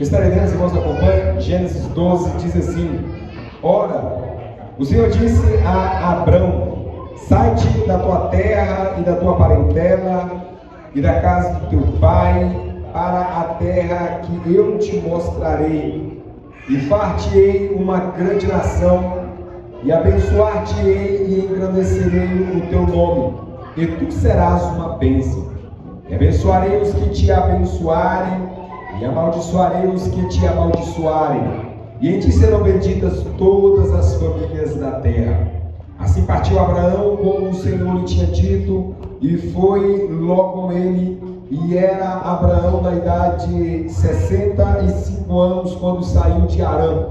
Estarei lendo, os irmãos acompanham. Gênesis 12 diz assim: Ora, o Senhor disse a Abrão: sai-te da tua terra e da tua parentela e da casa do teu pai para a terra que eu te mostrarei, e far-te-ei uma grande nação, e abençoar-te-ei e engrandecerei o teu nome, e tu serás uma bênção. E abençoarei os que te abençoarem, e amaldiçoarei os que te amaldiçoarem, e em ti serão benditas todas as famílias da terra. Assim partiu Abraão, como o Senhor lhe tinha dito, e foi logo com ele. E era Abraão na idade de 65 anos quando saiu de Harã.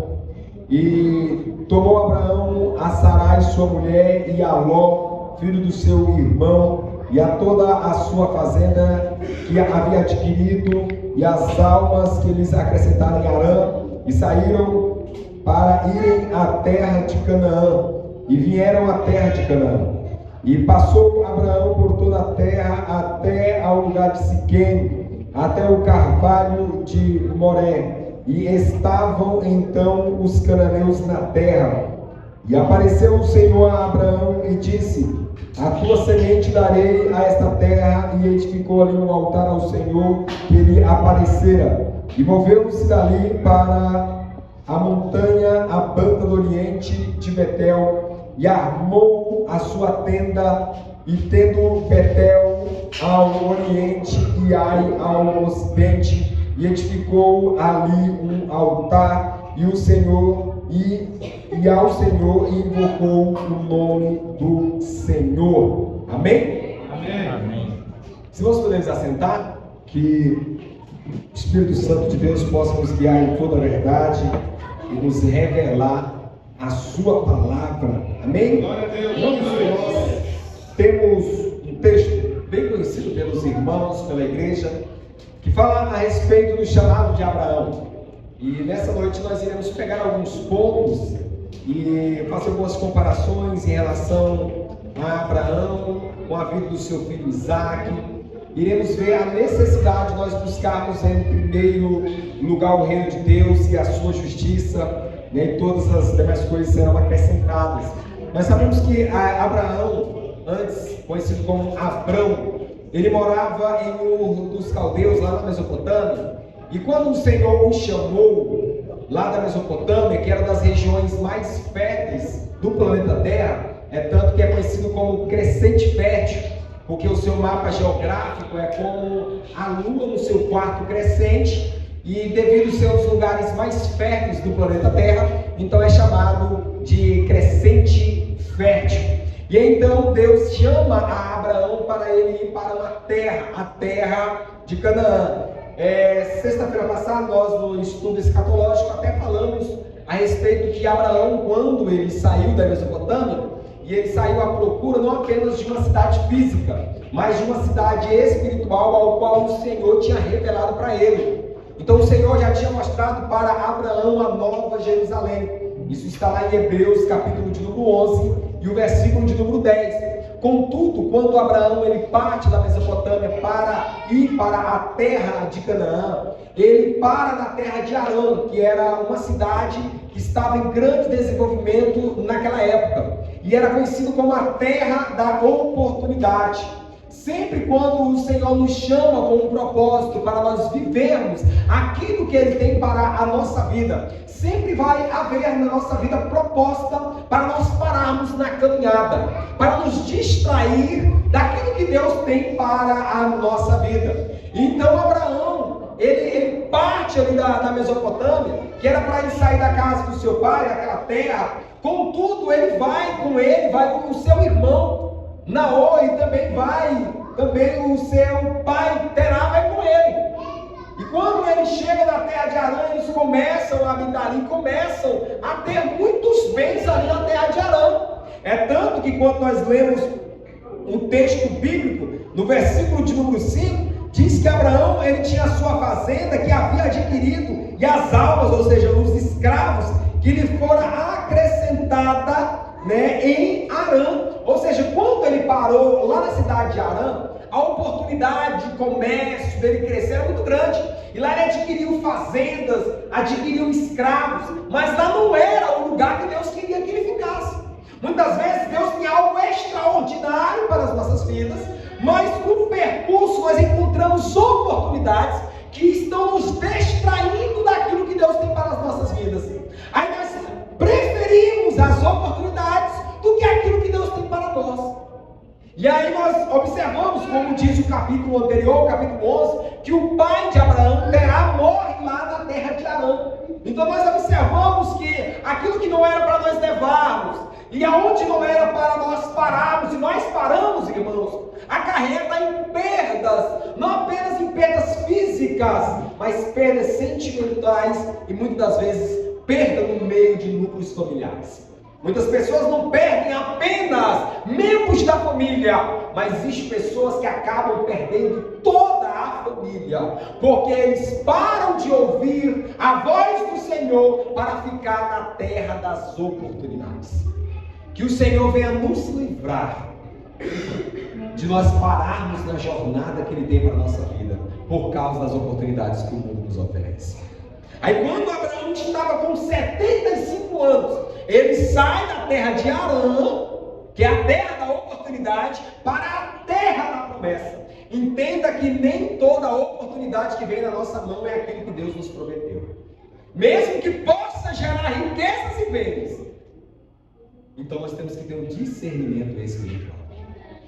E tomou Abraão a Sarai sua mulher, e a Ló, filho do seu irmão, e a toda a sua fazenda que havia adquirido, e as almas que lhes acrescentaram em Harã, e saíram para irem à terra de Canaã, e vieram à terra de Canaã. E passou Abraão por toda a terra até ao lugar de Siquém, até o carvalho de Moré. E estavam então os cananeus na terra. E apareceu o Senhor a Abraão e disse: a tua semente darei a esta terra. E edificou ali um altar ao Senhor que lhe aparecera. E moveu-se dali para a montanha, a banda do oriente de Betel, e armou a sua tenda, e tendo Betel ao oriente e Ai ao ocidente, e edificou ali um altar, e ao Senhor invocou o nome do Senhor. Amém? Amém. Se nós pudermos assentar, que o Espírito Santo de Deus possa nos guiar em toda a verdade e nos revelar a sua palavra. Amém? Glória a Deus. Nós temos um texto bem conhecido pelos irmãos, pela igreja, que fala a respeito do chamado de Abraão. E nessa noite nós iremos pegar alguns pontos e fazer algumas comparações em relação a Abraão com a vida do seu filho Isaac. Iremos ver a necessidade de nós buscarmos em primeiro lugar o reino de Deus e a sua justiça, e todas as demais coisas serão acrescentadas. Nós sabemos que Abraão, antes conhecido como Abrão, ele morava em Ur dos Caldeus, lá na Mesopotâmia. E quando o Senhor o chamou lá da Mesopotâmia, que era das regiões mais férteis do planeta Terra, é tanto que é conhecido como crescente fértil, porque o seu mapa geográfico é como a lua no seu quarto crescente. E devido aos seus lugares mais férteis do planeta Terra, então é chamado de crescente fértil. E então Deus chama a Abraão para ele ir para uma terra, a terra de Canaã. Sexta-feira passada, nós no estudo escatológico até falamos a respeito que Abraão, quando ele saiu da Mesopotâmia, e ele saiu à procura não apenas de uma cidade física, mas de uma cidade espiritual ao qual o Senhor tinha revelado para ele. Então o Senhor já tinha mostrado para Abraão a nova Jerusalém. Isso está lá em Hebreus, capítulo de número 11 e o versículo de número 10. Contudo, quando Abraão ele parte da Mesopotâmia para ir para a terra de Canaã, ele para na terra de Harã, que era uma cidade que estava em grande desenvolvimento naquela época, e era conhecido como a terra da oportunidade. Sempre quando o Senhor nos chama com um propósito para nós vivermos aquilo que Ele tem para a nossa vida, sempre vai haver na nossa vida proposta para nós pararmos na caminhada, para nos distrair daquilo que Deus tem para a nossa vida. Então Abraão, ele parte ali da Mesopotâmia, que era para ele sair da casa do seu pai, daquela terra. Contudo, ele vai com o seu irmão Naor, e também o seu pai Terá vai com ele. E quando ele chega na terra de Harã, eles começam a habitar ali, começam a ter muitos bens ali na terra de Harã. É tanto que quando nós lemos o texto bíblico, no versículo de número 5, diz que Abraão ele tinha a sua fazenda que havia adquirido, e as almas, ou seja, os escravos, que lhe fora acrescentada em Harã. Ou seja, quando ele parou lá na cidade de Harã, a oportunidade de comércio dele crescer era muito grande. E lá ele adquiriu fazendas, adquiriu escravos, mas lá não era o lugar que Deus queria que ele ficasse. Muitas vezes Deus tem algo extraordinário para as nossas vidas, mas no percurso nós encontramos oportunidades que estão nos distraindo daquilo que Deus tem para as nossas vidas. Aí nós preferimos as oportunidades do que aquilo que Deus tem para nós. E aí nós observamos, como diz o capítulo anterior, o capítulo 11, que o pai de Abraão, Terá, morre lá na terra de Harã. Então nós observamos que aquilo que não era para nós levarmos, e aonde não era para nós pararmos, e nós paramos, irmãos, acarreta em perdas, não apenas em perdas físicas, mas perdas sentimentais e muitas das vezes perda no meio de núcleos familiares. Muitas pessoas não perdem apenas membros da família, mas existem pessoas que acabam perdendo toda a família, porque eles param de ouvir a voz do Senhor para ficar na terra das oportunidades. Que o Senhor venha nos livrar de nós pararmos na jornada que Ele tem para a nossa vida, por causa das oportunidades que o mundo nos oferece. Aí quando Abraão estava com 75 anos, ele sai da terra de Harã, que é a terra da oportunidade, para a terra da promessa. Entenda que nem toda oportunidade que vem na nossa mão é aquilo que Deus nos prometeu. Mesmo que possa gerar riquezas e bens. Então nós temos que ter um discernimento espiritual.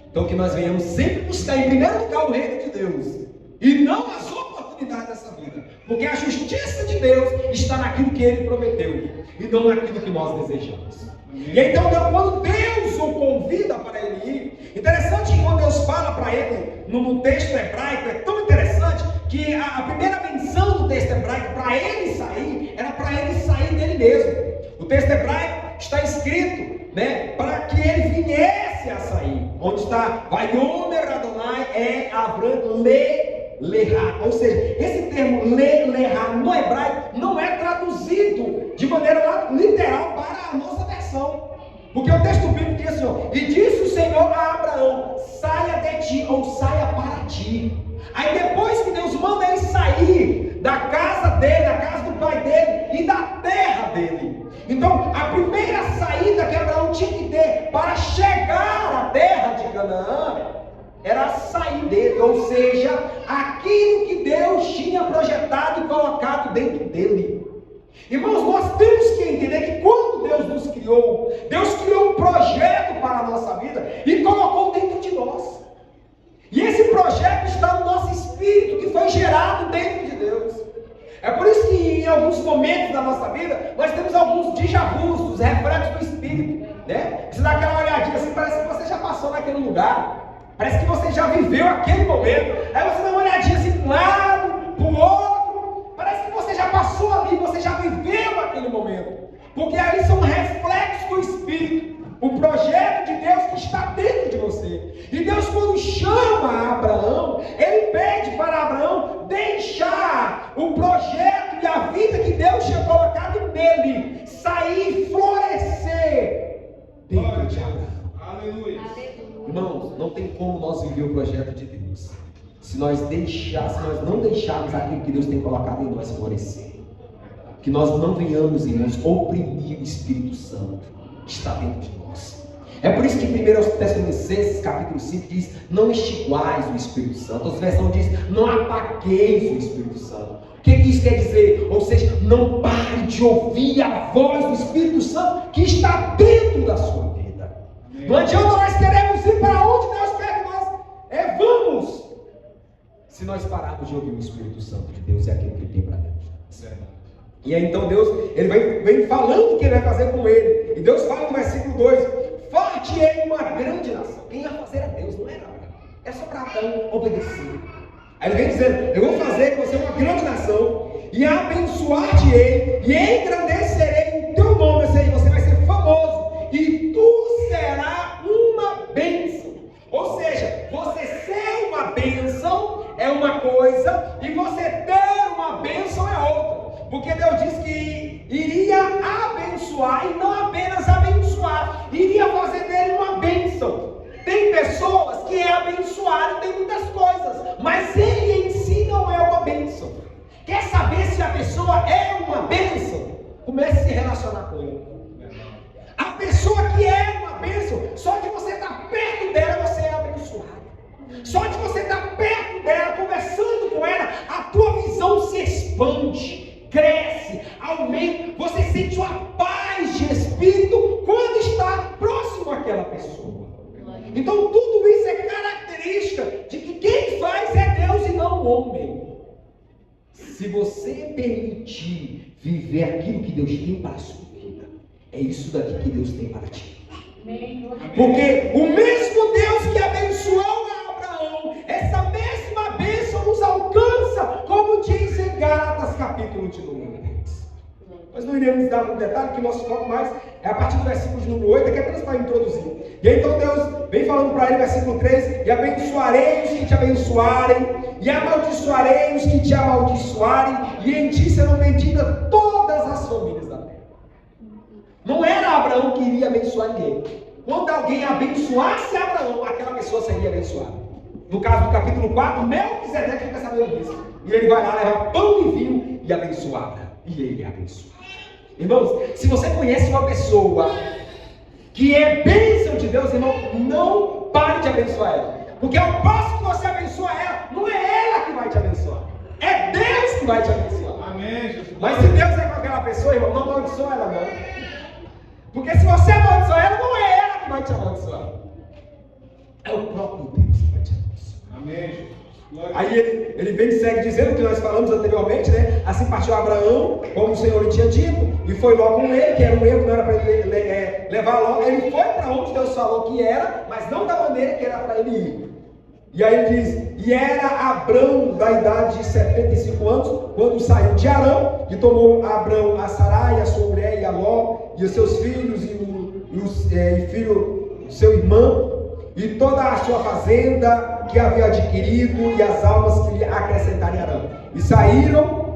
Então que nós venhamos sempre buscar em primeiro lugar o reino de Deus, e não as oportunidades dessa vida. Porque a justiça de Deus está naquilo que Ele prometeu, e não naquilo que nós desejamos. E então, quando Deus o convida para ele ir, interessante que quando Deus fala para ele, no texto hebraico, é tão interessante, que a primeira menção do texto hebraico para ele sair, era para ele sair dele mesmo. O texto hebraico está escrito, para que ele viesse a sair. Onde está, Vaiomer Adonai é Avram Lerá. Ou seja, esse termo Lerá no hebraico não é traduzido de maneira literal para a nossa versão. Porque o texto bíblico diz assim, e disse o Senhor a Abraão, saia de ti, ou saia para ti. Aí depois que Deus manda ele sair da casa dele, da casa do pai dele e da terra dele. Então a primeira saída que Abraão tinha que ter para chegar à terra de Canaã era sair dele, ou seja, aquilo que Deus tinha projetado e colocado dentro dele. Irmãos, nós temos que entender que quando Deus nos criou, Deus criou um projeto para a nossa vida e colocou dentro de nós. E esse projeto está no nosso espírito, que foi gerado dentro de Deus. É por isso que em alguns momentos da nossa vida, nós temos alguns déjà-vus, os reflexos do espírito, Você dá aquela olhadinha assim, parece que você já passou naquele lugar. Parece que você já viveu aquele momento. Aí você dá uma olhadinha assim para um lado, para o outro. Parece que você já passou ali, você já viveu aquele momento. Porque ali são reflexos do Espírito. O projeto de Deus que está dentro de você. E Deus, quando chama Abraão, Ele pede para Abraão deixar o projeto e a vida que Deus tinha colocado nele, sair e florescer dentro de Abraão. Aleluia. Irmãos, não tem como nós viver o projeto de Deus se nós não deixarmos aquilo que Deus tem colocado em nós florescer. Que nós não venhamos, irmãos, oprimir o Espírito Santo que está dentro de nós. É por isso que 1 Tessalonicenses capítulo 5 diz, não extinguais o Espírito Santo. Outra versão diz, não apagueis o Espírito Santo. O que isso quer dizer? Ou seja, não pare de ouvir a voz do Espírito Santo que está dentro da sua vida. Não adianta nós queremos ir para onde Deus quer que nós vamos, se nós pararmos de ouvir o Espírito Santo de Deus, é aquilo que Ele tem para dentro de nós. E aí então Deus, Ele vem falando o que Ele vai fazer com ele. E Deus fala no versículo 2, far-te-ei uma grande nação. Quem ia fazer é Deus, não era Abraão. É só para Abraão obedecer. Aí Ele vem dizendo, eu vou fazer que você é uma grande nação, e abençoar-te-ei, e engrandecerei o teu nome, ou seja, você vai ser famoso, e tu serás uma bênção. Ou seja, você ser uma bênção é uma coisa, e você ter uma bênção é outra. Porque Deus disse que iria abençoar, e não apenas abençoar, iria fazer dele uma bênção. Tem pessoas que é abençoado, tem muitas coisas, mas ele em si não é uma bênção. Quer saber se a pessoa é uma bênção? Comece a se relacionar com ele. A pessoa que é uma bênção, só de você estar perto dela, você é abençoado. Só de você estar perto dela, conversando com ela, a tua visão se expande, cresce, aumenta. Você sente uma paz de espírito quando está próximo àquela pessoa. Então tudo isso é característica de que quem faz é Deus e não o homem. Se você permitir viver aquilo que Deus tem para a sua vida, é isso daqui que Deus tem para ti. Porque o mesmo Deus que abençoou a Abraão, essa mesma bênção nos alcança, como diz em Gálatas capítulo de número 10. Nós não iremos dar muito detalhe, que o nosso foco mais é a partir do versículo de número 8, que é apenas para introduzir. E aí, então Deus vem falando para ele, versículo 3, e abençoarei os que te abençoarem, e amaldiçoarei os que te amaldiçoarem, e em ti serão benditas todas as famílias da terra. Não era Abraão que iria abençoar ninguém. Quando alguém abençoasse Abraão, aquela pessoa seria abençoada. No caso do capítulo 4, Melquisedeque fica sabendo disso. E ele vai lá levar pão e vinho e abençoar Abraão. E ele abençoa. Irmãos, se você conhece uma pessoa que é bênção de Deus, irmão, não pare de abençoar ela. Porque ao passo que você abençoa ela, não é ela que vai te abençoar. É Deus que vai te abençoar. Amém, Jesus. Mas se Deus é com aquela pessoa, irmão, não amaldiçoa ela não. Porque se você amaldiçoar ela, não é ela que vai te amaldiçoar. É o próprio Deus que vai te abençoar. Amém. Aí ele vem e segue dizendo o que nós falamos anteriormente, né? Assim partiu Abraão, como o Senhor lhe tinha dito, e foi logo com ele, que era um erro, não era para ele levar logo. Ele foi para onde Deus falou que era, mas não da maneira que era para ele ir. E aí ele diz, e era Abrão da idade de 75 anos, quando saiu de Arã, e tomou Abrão a Sarai, a sua mulher, e a Ló, e os seus filhos, e filho do seu irmão, e toda a sua fazenda que havia adquirido, e as almas que lhe acrescentaram em Arã. E saíram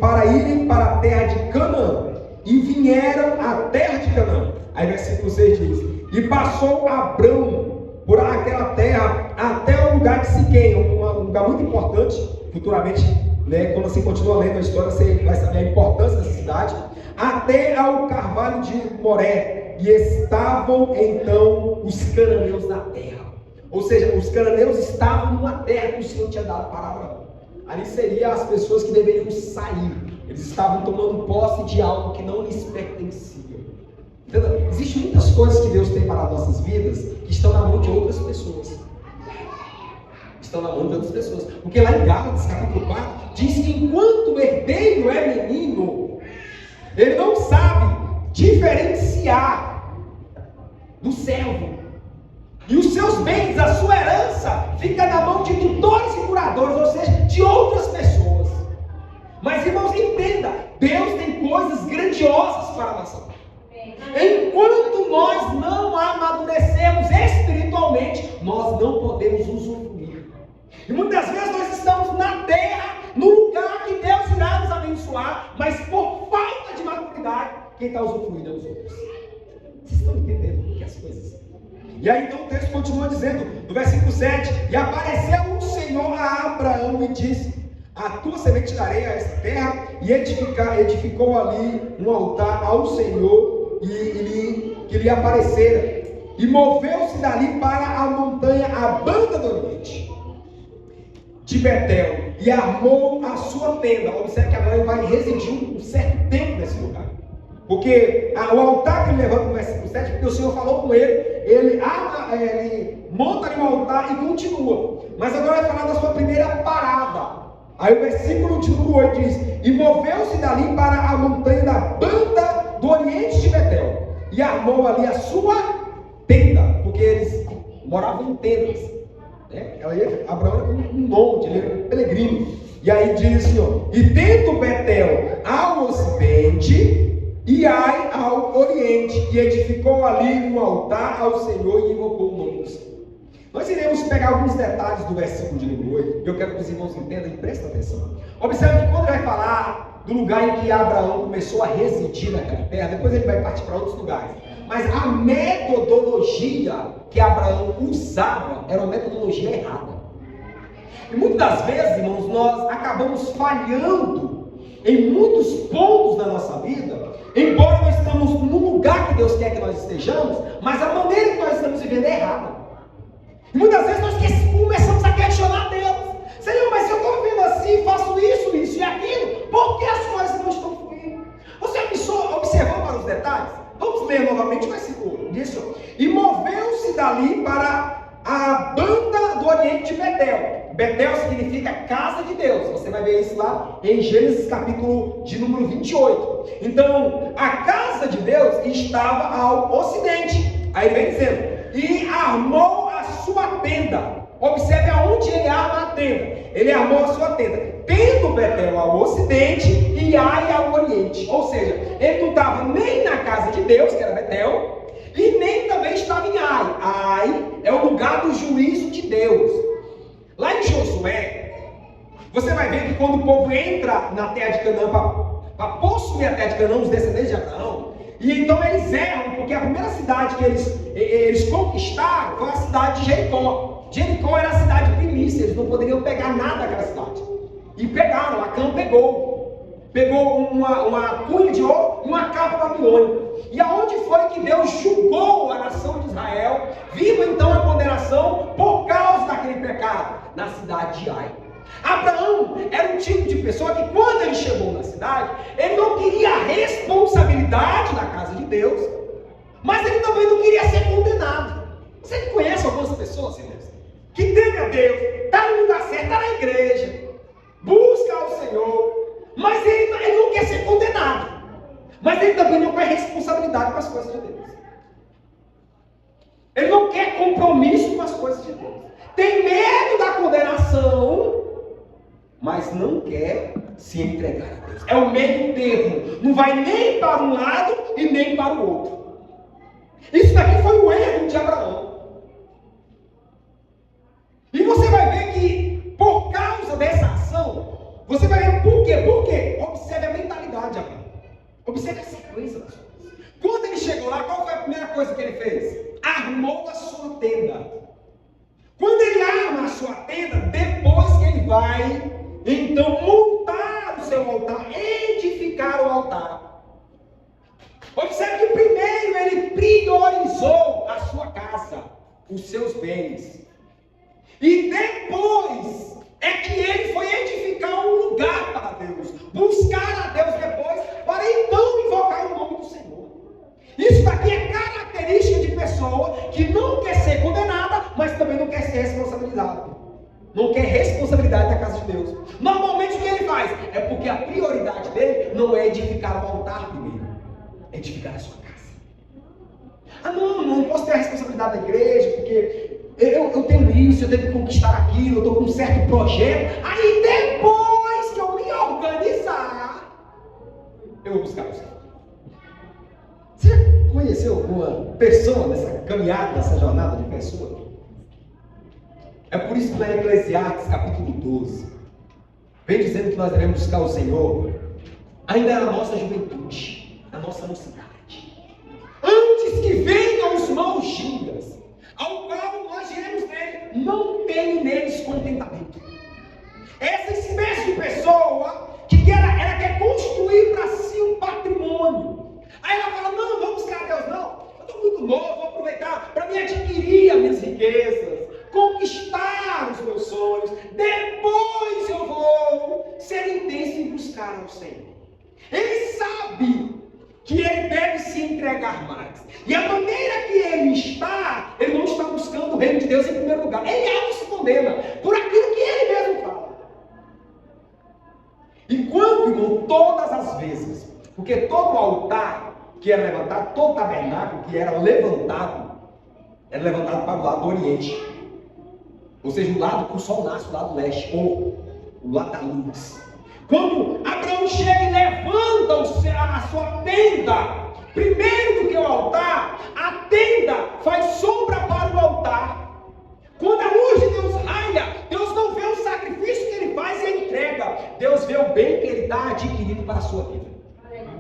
para irem para a terra de Canaã, e vieram à terra de Canaã. Aí versículo 6 diz, e passou Abrão por aquela terra até o lugar de Siquém, um lugar muito importante, futuramente, né, quando você continua lendo a história, você vai saber a importância dessa cidade, até ao carvalho de Moré, e estavam então os cananeus na terra. Ou seja, os cananeus estavam numa terra que o Senhor tinha dado para Abraão. Ali seriam as pessoas que deveriam sair. Eles estavam tomando posse de algo que não lhes pertencia. Entendeu? Existem muitas coisas que Deus tem para as nossas vidas que estão na mão de outras pessoas. Estão na mão de outras pessoas. Porque lá em Gálatas, capítulo 4, diz que enquanto o herdeiro é menino, ele não sabe diferenciar do servo. E os seus bens, a sua herança, fica na mão de tutores e curadores, ou seja, de outras pessoas. Mas, irmãos, entenda, Deus tem coisas grandiosas para a nossa vida. Enquanto nós não amadurecemos espiritualmente, nós não podemos usufruir. E muitas vezes nós estamos na terra, no lugar que Deus irá nos abençoar, mas por falta de maturidade, quem está usufruindo é os outros. Vocês estão entendendo que as coisas... E aí então o texto continua dizendo, no versículo 7, e apareceu o Senhor a Abraão e disse, a tua semente darei a esta terra, e edificou ali um altar ao Senhor, que lhe aparecera, e moveu-se dali para a montanha, a banda do oriente, de Betel, e armou a sua tenda. Observe que Abraão vai residir um certo tempo nesse lugar. Porque o altar que ele levanta no versículo 7, porque o Senhor falou com ele, ele monta ali um altar e continua. Mas agora vai falar da sua primeira parada. Aí o versículo de número 8 diz, e moveu-se dali para a montanha da banda do oriente de Betel, e armou ali a sua tenda, porque eles moravam em tendas. Né? Abraão era um nômade, ele era um peregrino. E aí diz assim, ó, e tendo Betel ao ocidente, e Ai ao oriente, e edificou ali um altar ao Senhor e invocou o nome do Senhor. Nós iremos pegar alguns detalhes do versículo de número 8, e eu quero que os irmãos entendam e prestem atenção. Observe que quando ele vai falar do lugar em que Abraão começou a residir naquela terra, depois ele vai partir para outros lugares. mas a metodologia que Abraão usava era uma metodologia errada. E muitas das vezes, irmãos, nós acabamos falhando em muitos pontos da nossa vida, embora nós estamos no lugar que Deus quer que nós estejamos, mas a maneira que nós estamos vivendo é errada. E muitas vezes nós começamos a questionar Deus. Senhor, mas se eu estou vivendo assim, faço isso, isso e aquilo, por que as coisas não estão fluindo? Você observou para os detalhes? Vamos ler novamente o versículo. Isso. E moveu-se dali para a banda do oriente de Betel. Betel significa casa de Deus. Você vai ver isso lá em Gênesis capítulo de número 28. Então, a casa de Deus estava ao ocidente. Aí vem dizendo, e armou a sua tenda. Observe aonde ele arma a tenda. Ele armou a sua tenda, tendo Betel ao ocidente e Ai ao oriente. Ou seja, ele não estava nem na casa de Deus, que era Betel, e nem também estava em Ai. Ai é o lugar do juízo de Deus. Lá em Josué, você vai ver que quando o povo entra na terra de Canaã para possuir a terra de Canaã, os descendentes de Abraão, e então eles erram, porque a primeira cidade que eles conquistaram foi a cidade de Jericó. Jericó era a cidade primícia, eles não poderiam pegar nada daquela cidade. E pegaram, Acã pegou uma cunha de ouro e uma capa babilônica. E aonde foi que Deus julgou a nação de Israel, vindo então a condenação por causa daquele pecado? Na cidade de Ai. Abraão era um tipo de pessoa que quando ele chegou na cidade, ele não queria a responsabilidade da casa de Deus, mas ele também não queria ser condenado. Você conhece algumas pessoas, irmãos, que teme a Deus, está no lugar certo, está na igreja, busca ao Senhor, mas ele não quer ser condenado, mas ele também não quer responsabilidade com as coisas de Deus. Ele não quer compromisso com as coisas de Deus. Tem medo da condenação, mas não quer se entregar a Deus. É o meio termo. Não vai nem para um lado e nem para o outro. Isso daqui foi o erro de Abraão. E você vai ver que por causa dessa ação, você vai ver por quê? Por quê? Observe a mentalidade de Abraão. Observe a sequência das coisas. Quando ele chegou lá, qual foi a primeira coisa que ele fez? Armou a sua tenda. Quando ele arma a sua tenda, depois que ele vai, então, montar o seu altar, edificar o altar. Observe que primeiro ele priorizou a sua casa, os seus bens. E depois é que ele foi edificar um lugar para Deus, buscar a Deus depois, para então invocar o nome do Senhor. Isso daqui é característica de pessoa que não quer ser condenada, mas também não quer ser responsabilizada. Não quer responsabilidade da casa de Deus. Normalmente o que ele faz? É porque a prioridade dele não é edificar o altar primeiro, é edificar a sua casa. Ah não posso ter a responsabilidade da igreja, porque eu tenho isso, eu tenho que conquistar aquilo, eu estou com um certo projeto. Aí depois que eu me organizar, eu vou buscar o Senhor. Você já conheceu alguma pessoa nessa caminhada, nessa jornada de pessoa? É por isso que na Eclesiastes capítulo 12, vem dizendo que nós devemos buscar o Senhor, ainda na nossa juventude, na nossa mocidade, antes que venham os maus dias, ao qual nós diremos nele, não tenho neles contentamento. Essa espécie de pessoa que ela quer construir para si um patrimônio. Aí ela fala, não vamos buscar Deus não, eu estou muito novo, vou aproveitar para me adquirir as minhas riquezas, conquistar os meus sonhos, depois eu vou ser intenso em buscar ao Senhor. Ele sabe que ele deve se entregar mais, e a maneira que ele não está buscando o reino de Deus em primeiro lugar, ele auto se condena por aquilo que ele mesmo fala. Enquanto, irmão, todas as vezes, porque todo altar que era levantado, todo tabernáculo que era levantado para o lado do oriente, ou seja, o lado que o sol nasce, o lado leste, ou o lado da luz. Quando Abraão chega e levanta a sua tenda, primeiro do que o altar, a tenda faz sombra para o altar. Quando a luz de Deus raia, Deus não vê o sacrifício que ele faz e a entrega, Deus vê o bem que ele está adquirindo para a sua vida.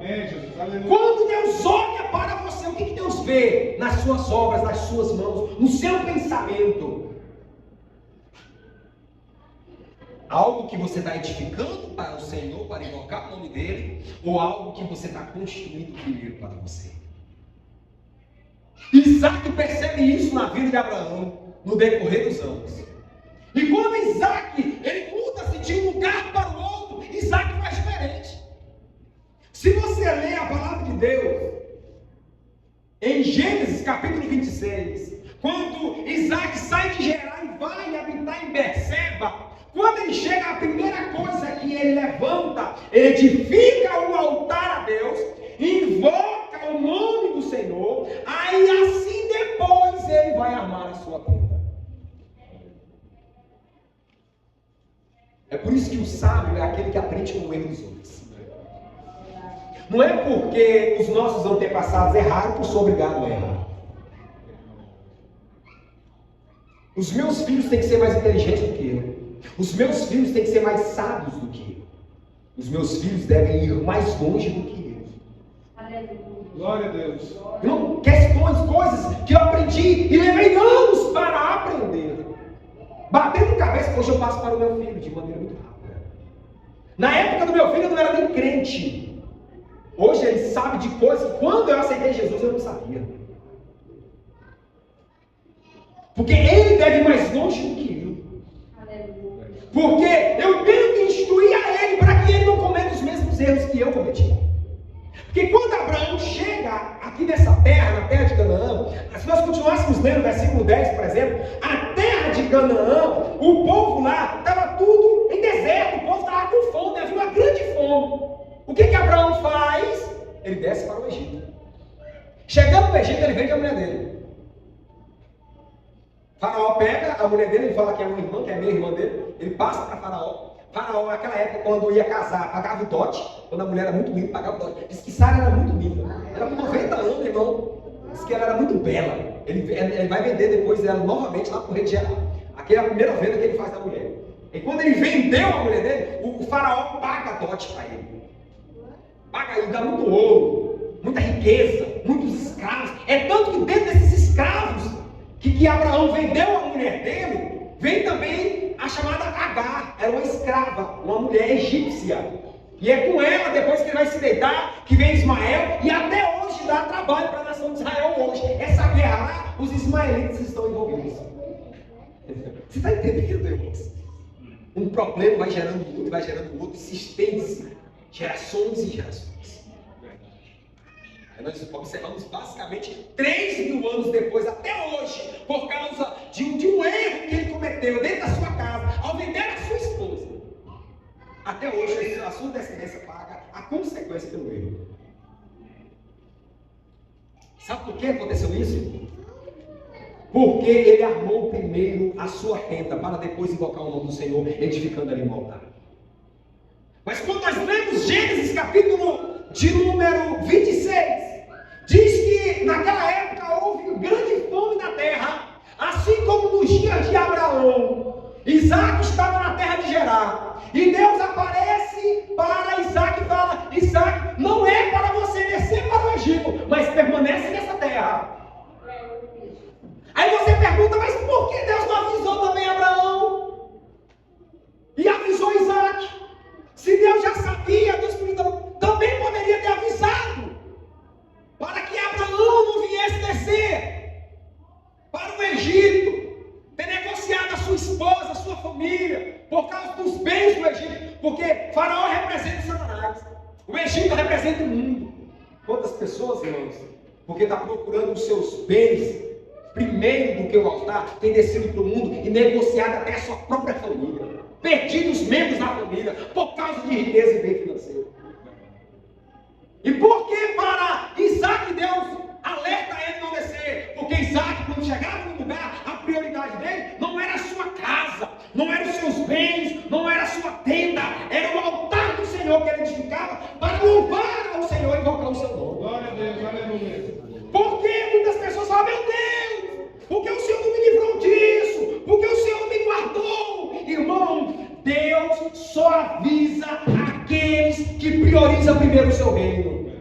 Amém, Jesus. Aleluia. Quando Deus olha para você, o que Deus vê? Nas suas obras, nas suas mãos, no seu pensamento. Algo que você está edificando para o Senhor, para invocar o nome dele, ou algo que você está construindo primeiro para você? Isaac percebe isso na vida de Abraão, no decorrer dos anos. E quando Isaac, ele muda-se de um lugar para o outro, Isaac faz diferente. Se você ler a palavra de Deus, em Gênesis capítulo 26, quando Isaac sai de Gerar e vai habitar em Berseba, quando ele chega, a primeira coisa que ele levanta, ele edifica um altar a Deus, invoca o nome do Senhor, aí assim depois ele vai armar a sua tenda. É por isso que o sábio é aquele que aprende com o erro dos outros. Não é porque os nossos antepassados erraram que eu sou obrigado a errar. Os meus filhos têm que ser mais inteligentes do que eu. Os meus filhos têm que ser mais sábios do que eu. Os meus filhos devem ir mais longe do que eu. Glória a Deus. Não, questões, coisas que eu aprendi e levei anos para aprender. Batendo cabeça, hoje eu passo para o meu filho de maneira muito rápida. Na época do meu filho eu não era nem crente. Hoje ele sabe de coisas que quando eu aceitei Jesus eu não sabia. Porque ele deve ir mais longe do que eu. Porque eu tenho que instruir a ele para que ele não cometa os mesmos erros que eu cometi. Porque quando Abraão chega aqui nessa terra, na terra de Canaã, se nós continuássemos lendo o versículo 10, por exemplo, a terra de Canaã, o povo lá estava tudo em deserto, o povo estava com fome, havia uma grande fome. O que Abraão faz? Ele desce para o Egito. Chegando no Egito, ele vende a mulher dele. Faraó pega a mulher dele, ele fala que é uma irmã, que é meia irmã dele, ele passa para Faraó. Faraó, naquela época, quando ia casar, pagava o dote. Quando a mulher era muito linda, pagava o dote. Diz que Sara era muito linda. Ela com 90 anos, irmão. Diz que ela era muito bela. Ele vai vender depois ela novamente lá para o rei de Gerar. Aquela é a primeira venda que ele faz da mulher. E quando ele vendeu a mulher dele, o Faraó paga dote para ele. Paga e dá muito ouro, muita riqueza, muitos escravos. É tanto que dentro desses escravos que Abraão vendeu a mulher dele, vem também a chamada Agar. Era uma escrava, uma mulher egípcia. E é com ela, depois que ele vai se deitar, que vem Ismael, e até hoje dá trabalho para a nação de Israel hoje. Essa guerra lá, os ismaelitas estão envolvidos. Você está entendendo, irmãos? Um problema vai gerando outro, e se estende gerações e gerações. Aí nós observamos basicamente 3.000 anos depois, até hoje, por causa de um erro que ele cometeu dentro da sua casa, ao vender a sua esposa. Até hoje a sua descendência paga a consequência pelo erro. Sabe por que aconteceu isso? Porque ele armou primeiro a sua tenda, para depois invocar o nome do Senhor, edificando ali um altar. Mas quando nós lemos Gênesis capítulo de número 26, diz que naquela época houve grande fome na terra, assim como nos dias de Abraão. Isaac estava na terra de Gerar, e Deus aparece para Isaac e fala: Isaac, não é para você descer para o Egito, mas permanece nessa terra. Aí você pergunta: mas por que Deus não avisou também Abraão? E avisou Isaac? Se Deus já sabia, Deus também poderia ter avisado, para que Abraão não viesse descer para o Egito, ter negociado a sua esposa, a sua família, por causa dos bens do Egito, porque Faraó representa Satanás, o Egito representa o mundo. Quantas pessoas, irmãos, porque está procurando os seus bens primeiro do que o altar, tem descido para o mundo e negociado até a sua própria família, perdido os membros da família por causa de riqueza e bem financeiro. E por que para Isaac Deus alerta ele não descer? Porque Isaac, quando chegava no lugar, a prioridade dele não era a sua casa, não eram os seus bens, não era a sua tenda, era o altar do Senhor que ele edificava para louvar ao Senhor e invocar o seu nome. Glória a Deus, aleluia. Porque muitas pessoas falam: meu Deus, porque o Senhor não me livrou disso, porque o Senhor não me guardou. Irmão, Deus só avisa aqueles que priorizam primeiro o seu reino.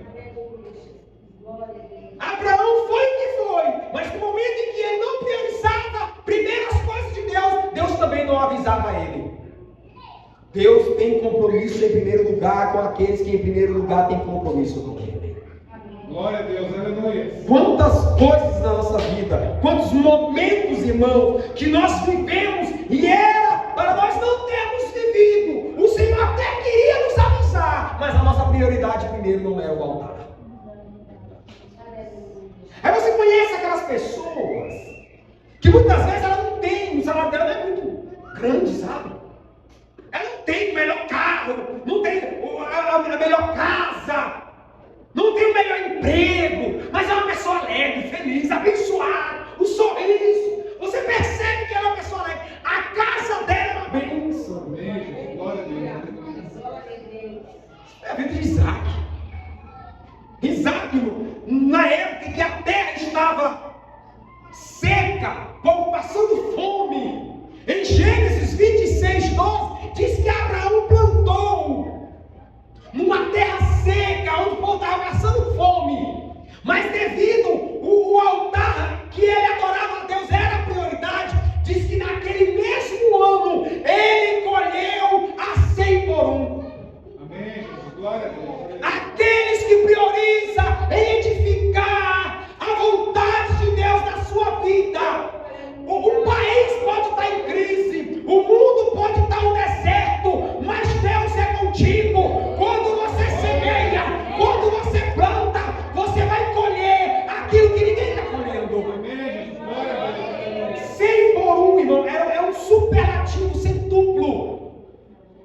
tem compromisso em primeiro lugar com aqueles que em primeiro lugar têm compromisso com Ele. Glória a Deus, aleluia. Quantas coisas na nossa vida, quantos momentos, irmãos, que nós vivemos e era para nós não termos vivido. O Senhor até queria nos avisar, mas a nossa prioridade primeiro não é o altar. Aí você conhece aquelas pessoas que muitas vezes ela não tem, o salário dela não é muito grande, sabe? Ela não tem o melhor carro, não tem a melhor casa, não tem o melhor emprego, mas é uma pessoa alegre, feliz, abençoada, o sorriso. Você percebe que ela é uma pessoa alegre. A casa dela é uma bênção. Amém. Glória a Deus. É a vida de Isaac. Isaac, na época em que a terra estava seca, o povo passando fome, em Gênesis 26:12, diz que Abraão plantou numa terra seca, onde o povo estava passando fome, mas devido o altar que ele adorava a Deus era a prioridade, diz que naquele mesmo ano ele colheu a 100 por 1. Amém, Jesus. Glória a Deus. Aqueles que priorizam em edificar a vontade de Deus na sua vida. O país pode estar em crise, o mundo pode estar um deserto, mas Deus é contigo. Quando você semeia, quando você planta, você vai colher aquilo que ninguém está colhendo. Amém, Jesus. Glória a Deus. 100 por 1, irmão, é um superlativo centúplo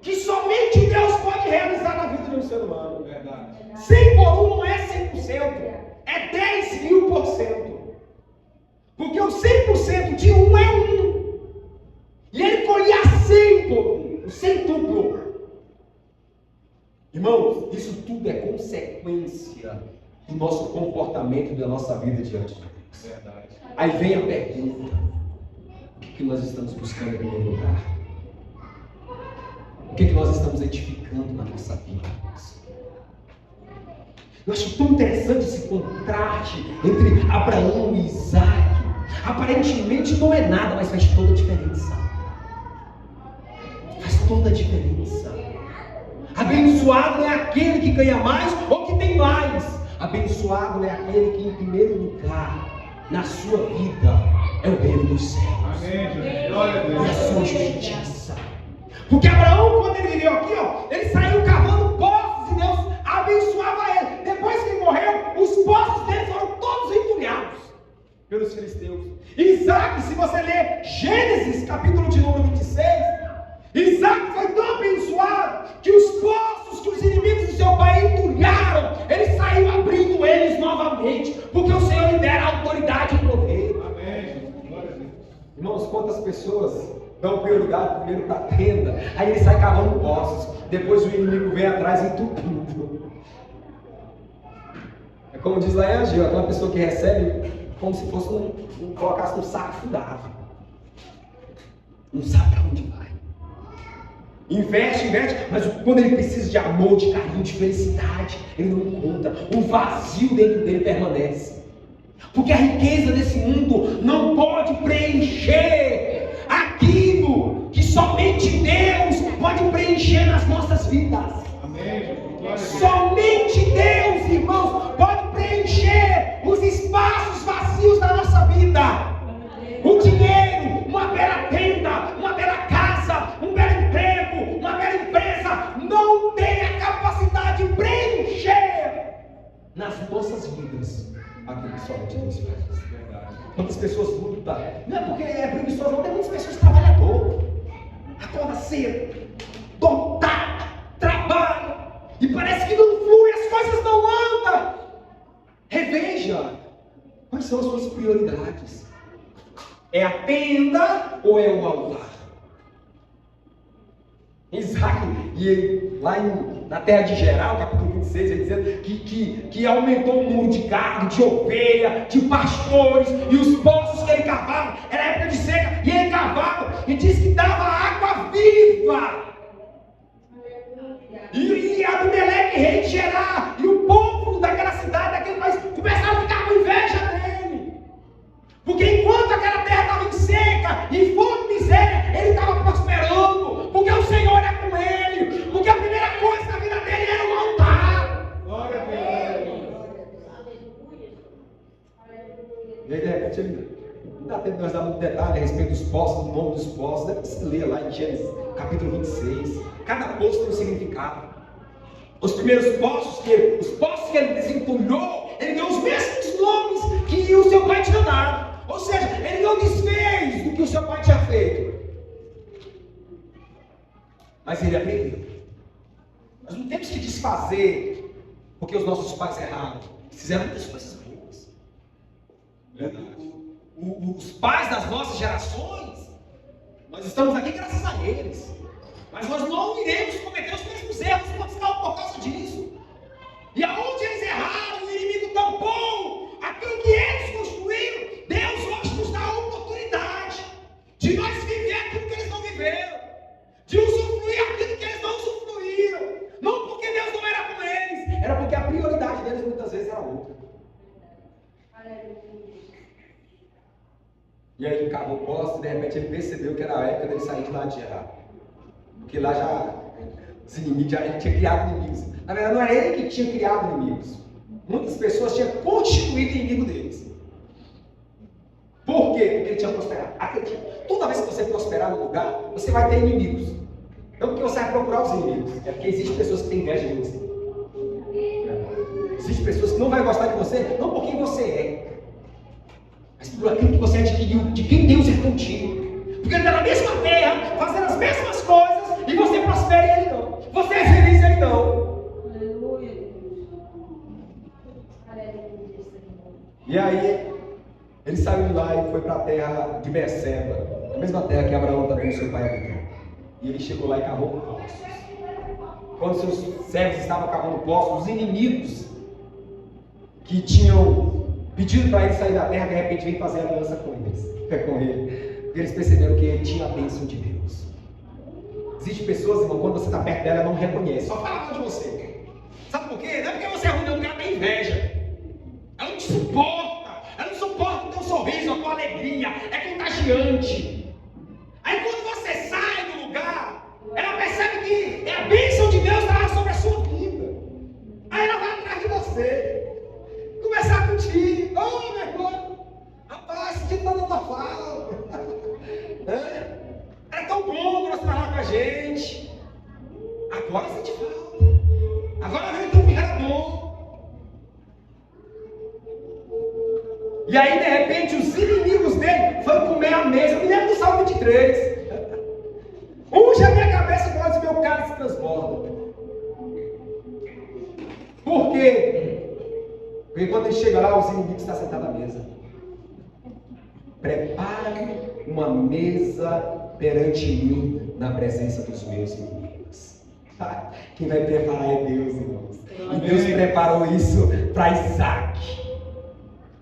que somente Deus pode realizar na vida de um ser humano. Verdade. 100 por 1 não é 100%, é 10.000%. Porque o 100% de 1 é 1. E ele colhia 100 por 1, o centúplo. Irmãos, isso tudo é consequência do nosso comportamento e da nossa vida diante de Deus. Verdade. Aí vem a pergunta: o que nós estamos buscando em primeiro lugar? O que nós estamos edificando na nossa vida? Eu acho tão interessante esse contraste entre Abraão e Isaac. Aparentemente não é nada, mas faz toda a diferença. Faz toda a diferença. Abençoado é aquele que ganha mais ou que tem mais. Abençoado é aquele que em primeiro lugar na sua vida é o reino dos céus. Amém, Jesus. Glória a E a Deus. sua justiça. Porque Abraão, quando ele viveu aqui, ele saiu cavando poços e Deus abençoava ele. Depois que ele morreu, os poços dele foram todos entulhados pelos filisteus. Isaac, se você ler Gênesis, capítulo de número 26, Isaac foi tão abençoado que os poços que os inimigos de seu pai entulharam, ele saiu abrindo eles novamente, porque o Senhor lhe dera autoridade e poder. Amém, Jesus. Glória a Deus. Irmãos, quantas pessoas dão prioridade primeiro para a tenda, aí ele sai cavando poços, depois o inimigo vem atrás entupindo. É como diz lá em Ageu, aquela pessoa que recebe como se fosse colocasse um saco furado, não sabe para onde vai, investe, mas quando ele precisa de amor, de carinho, de felicidade, ele não encontra, um vazio dentro dele permanece, porque a riqueza desse mundo não pode preencher aquilo que somente Deus pode preencher nas nossas vidas. Amém, Jesus. Glória a Deus. Somente Deus, irmãos, pode preencher os espaços vazios da nossa vida. O dinheiro, uma bela tenda, uma bela casa, um belo emprego, uma bela empresa, não tem a capacidade de preencher nas nossas vidas aquilo que somente Deus faz. Verdade. Quantas pessoas lutam? Não é porque é preguiçoso, não, tem muitas pessoas trabalhadoras. Acorda cedo, dotado, trabalha, e parece que não flui, as coisas não andam. Reveja, quais são as suas prioridades? É a tenda ou é o altar? Isaac, e ele, lá na terra de Gerar, capítulo 26, ele dizendo que aumentou o número de gado, de ovelha, de pastores, e os poços que ele cavava, era época de seca, e ele cavava, e diz que dava água viva. E Abimeleque, rei de Gerar, e o povo daquela cidade, daquele país, começaram a ficar com inveja dele. Porque enquanto aquela terra estava em seca, em fome e miséria, ele estava prosperando, porque o Senhor era com ele. E aí, de repente, ele não dá tempo de nós dar muito detalhe a respeito dos poços, do nome dos poços. Deve se ler lá em Gênesis, capítulo 26. Cada poço tem um significado. Os primeiros poços, os poços que ele desentulhou, ele deu os mesmos nomes que o seu pai tinha dado. Ou seja, ele não desfez do que o seu pai tinha feito. Mas ele aprendeu. Nós não temos que desfazer porque os nossos pais erraram. Fizeram muitas coisas boas. Os pais das nossas gerações, nós estamos aqui graças a eles. Mas nós não iremos cometer os mesmos erros por causa disso. E aonde eles erraram, o inimigo tampou aquilo que eles construíram. Deus hoje nos dá a oportunidade de nós viver aquilo que eles não viveram, de usufruir aquilo que eles não usufruíram. Não porque Deus não era com eles, era porque a prioridade deles muitas vezes era outra. E aí ele cavou o poço e de repente ele percebeu que era a época dele sair de lá de Gerar. Porque lá já os inimigos, ele tinha criado inimigos. Na verdade não era ele que tinha criado inimigos. Muitas pessoas tinham constituído inimigo deles. Por quê? Porque ele tinha prosperado. Acredite, toda vez que você prosperar no lugar, você vai ter inimigos. Não porque você vai procurar os inimigos, é porque existem pessoas que têm inveja de você. Existem pessoas que não vão gostar de você, não por quem você é, mas por aquilo que você adquiriu, de quem Deus é contigo. Porque ele está na mesma terra, fazendo as mesmas coisas, e você prospera e ele não. Você é feliz e ele não. E aí, ele saiu de lá e foi para a terra de Berseba, a mesma terra que Abraão também, seu pai, habitou. E ele chegou lá e cavou poços. Quando seus servos estavam cavando poços, os inimigos que tinham pedido para ele sair da terra, de repente vem fazer aliança com ele. Porque eles perceberam que ele tinha a bênção de Deus. Existem pessoas, irmão, quando você está perto dela, ela não reconhece. Só fala mal de você. Sabe por quê? Não é porque você é ruim, não, porque ela tem inveja. Ela não te suporta. Ela não suporta o teu sorriso, a tua alegria. É contagiante. Aí quando você sai do lugar, ela percebe que é a bênção de Deus está sobre a sua vida. Aí ela vai atrás de você. Conversar contigo. Ô, meu irmão. Rapaz, que tá dando falta. É tão bom você falar com a gente. Agora você te falta. Agora vem o teu era bom. E aí, de repente, os inimigos dele foram comer a mesa. Eu me lembro do Salmo 23. Unge a minha cabeça com óleo e meu cálice transborda. Por quê? Porque quando ele chega lá, os inimigos estão sentados à mesa. Prepara uma mesa perante mim na presença dos meus inimigos. Quem vai preparar é Deus, irmãos. E Deus preparou isso para Isaac.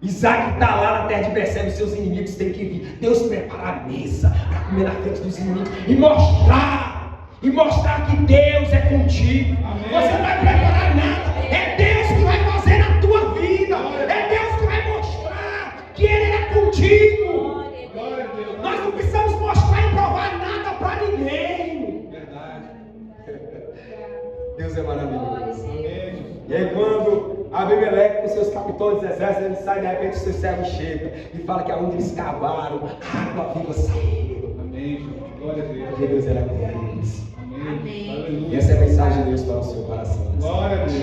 Isaac está lá na terra de Berseba, os seus inimigos têm que vir. Deus prepara a mesa para comer na frente dos inimigos e mostrar que Deus é contigo. Amém. Você não vai preparar nada, é Deus que vai fazer na tua vida, é Deus que vai mostrar que Ele é contigo. Nós não precisamos mostrar e provar nada para ninguém. Verdade. Deus é maravilhoso. E aí quando Abimeleque com seus capitões de exército, ele sai, de repente os seus servos chegam e fala que aonde eles cavaram, água viva saiu. Amém. Glória a Deus. Porque Deus era com eles. Amém. E essa é a mensagem de Deus para o seu coração. Glória a Deus.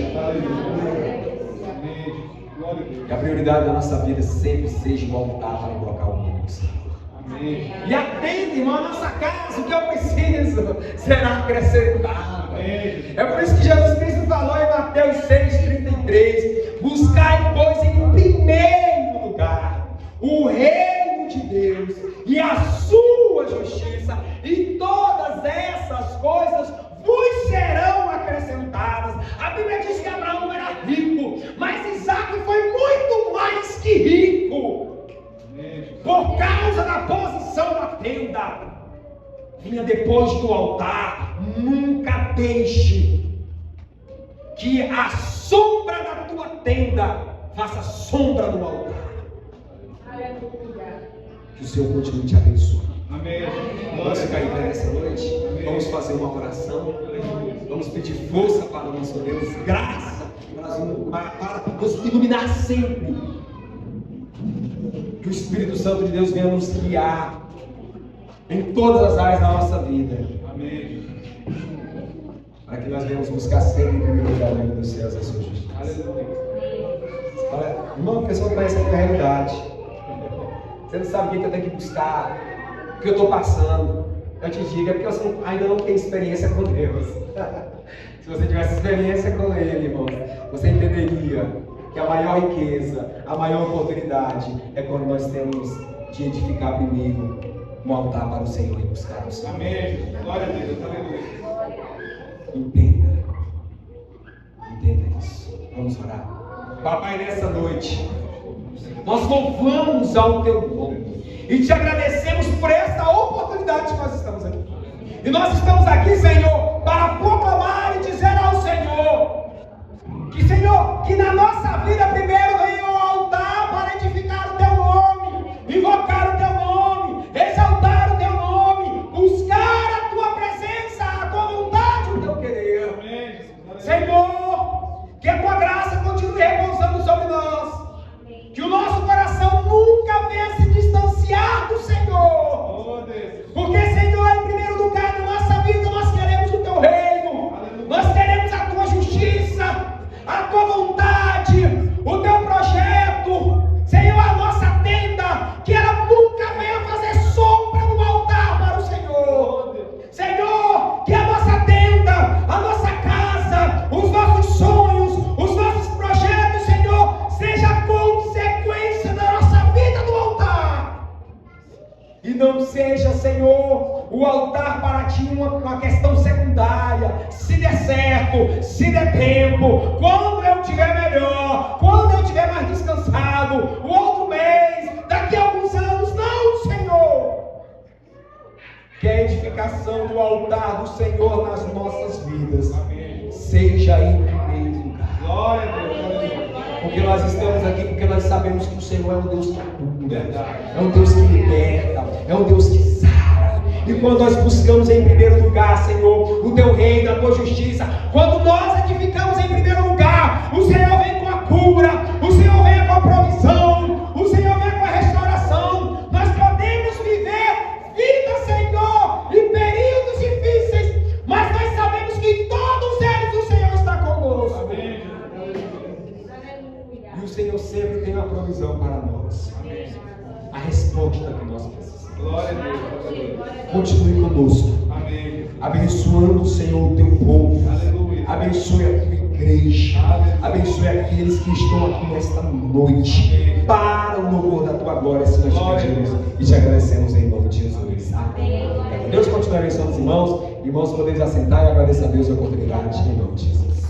Amém. Glória a Deus. Que a prioridade da nossa vida sempre seja o altar para colocar o nome do Senhor. Amém. E atende, irmão, a nossa casa, o que eu preciso será acrescentado. Amém. É por isso que Jesus Cristo falou em Mateus 6,33: buscai, pois, em primeiro lugar o reino de Deus e a sua justiça, e todas essas coisas vos serão acrescentadas. A Bíblia diz que Abraão era rico, mas Isaac foi muito mais que rico. Por causa da posição da tenda, vinha depois do altar. Nunca deixe que a sombra da tua tenda faça sombra no altar. Que o Senhor continue te abençoando. Amém. Vamos ficar em pé nessa noite. Amém. Vamos fazer uma oração. Vamos pedir força para o nosso Deus, graça para nos iluminar sempre. o Espírito Santo de Deus venha nos guiar em todas as áreas da nossa vida. Amém. Para que nós venhamos buscar sempre em primeiro lugar o reino dos céus e a sua justiça. Aleluia. Olha, irmão, a pessoa não conhece a minha realidade. Você não sabe o que eu tenho que buscar, o que eu estou passando. Eu te digo, é porque você ainda não tem experiência com Deus. Se você tivesse experiência com Ele, irmão, você entenderia que a maior riqueza, a maior oportunidade é quando nós temos de edificar primeiro um altar para o Senhor e buscar o Senhor. Amém. Glória a Deus. Aleluia. Entenda isso. Vamos orar. Papai, nessa noite, nós louvamos ao Teu nome e te agradecemos por esta oportunidade que nós estamos aqui. E nós estamos aqui, Senhor, para proclamar e dizer ao Senhor que, Senhor, que na nossa vida primeiro venha o altar para edificar o Teu nome, invocar o Teu nome, exaltar o Teu nome, buscar a Tua presença, a Tua vontade, o Teu querer. Amém. Senhor, que a Tua graça continue repousando sobre nós, que o nosso coração nunca venha se distanciar do Senhor, Oh, Deus. porque, Senhor, em primeiro lugar na nossa vida nós queremos o Teu reino, nós queremos a Tua justiça, a Tua vontade, o Teu projeto. Senhor, a nossa tenda, que ela nunca venha fazer sombra no altar para o Senhor. Senhor, que a nossa tenda, a nossa casa, os nossos sonhos, os nossos projetos, Senhor, seja consequência da nossa vida no altar. E não seja, Senhor, o altar para Ti uma questão secundária. Se der certo, se der tempo, quando eu estiver melhor, quando eu estiver mais descansado, o outro mês, daqui a alguns anos, não, Senhor. Que a edificação do altar do Senhor nas nossas vidas seja em primeiro lugar. Glória a Deus. Aleluia. Porque nós estamos aqui, porque nós sabemos que o Senhor é um Deus que cura, é um Deus que liberta, é um Deus que sara. E quando nós buscamos em primeiro lugar, Senhor, o Teu reino, a Tua justiça, quando nós edificamos em primeiro lugar, o Senhor vem com a cura, o Senhor vem com a provisão, o Senhor vem com a restauração. Nós podemos viver vida, Senhor, em períodos difíceis, mas nós sabemos que em todos eles o Senhor está conosco. Amém. E o Senhor sempre tem uma provisão para nós. A resposta que nós precisamos. Glória a Deus. Aleluia. Continue conosco, Amém. abençoando, Senhor, o Teu povo. Aleluia. Abençoe a Tua igreja. Abençoe aqueles que estão aqui nesta noite. Para o louvor da Tua glória, se nós te pedimos e te agradecemos em nome de Jesus. Amém. Deus continue abençoando os irmãos. Irmãos, podemos assentar e agradecer a Deus a oportunidade em nome de Jesus.